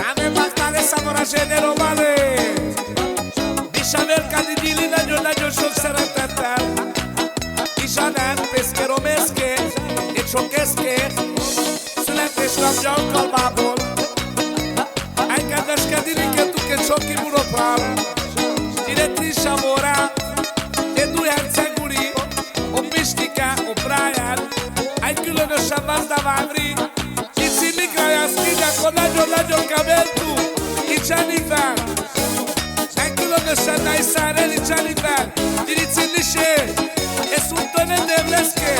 Ame bastare samora genero male Bishavel kadidili nagyon sok szeretettel Isanán pészke romészke és sok eszke Születésnapja alkalmából Egy kedves kedilike tuket sok kimuropál Direttrice amora E due herceguri O Pistika, o Brian Egy különösen Vazdavávri Cici Mikrajászkinyák, nagyon-nagyon kabeltú I Jennifer Egy különösen Najszáreli Jennifer Dirici Lisé E Suntone Devleske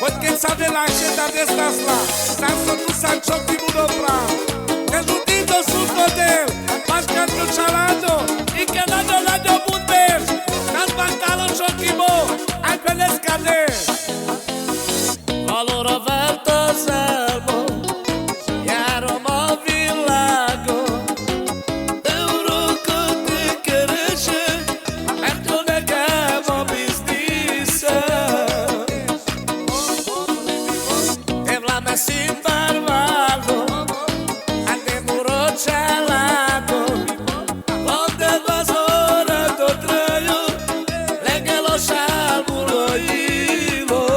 Hogy keď sa velákše tam nestasla Sam som tu sam čo ti budou práv Kažu týmto Suntodel Máš každú čaládo I keď naďo budeš Nás bankalo čo ti bo Aj peleskade Valóra vált az álmom, járom a világon, eurókat keresek, mert jó nekem a bizniszem. Évláme színpár vállom, ande muro családom, vandel az orradot rajom, legel a sálmúra ívó.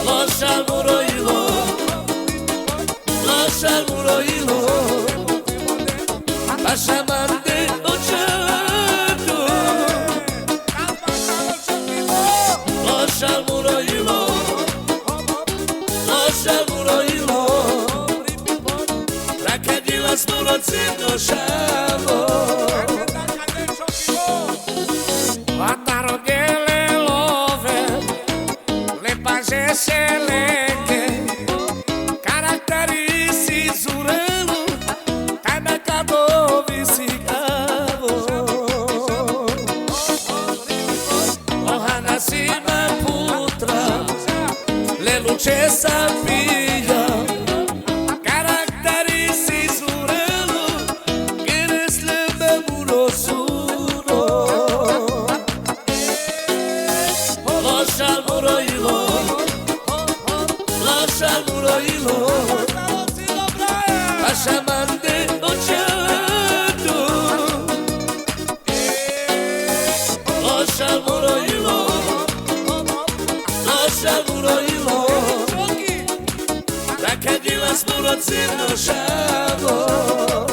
Lascia muro ilo Passamante oceano Lascia muro ilo Rakedi las muro zino shavo Guardaro delle love Le pace se leghe Caratteri zurelu Kaj me kadovi si kavo Ohana sima putra Le luce sapia Caratteri si zurelu Quieres lebe muro suno Lascia muro ilo Passamante oceano Lascia muro ilo Rakedi las muro zino shavo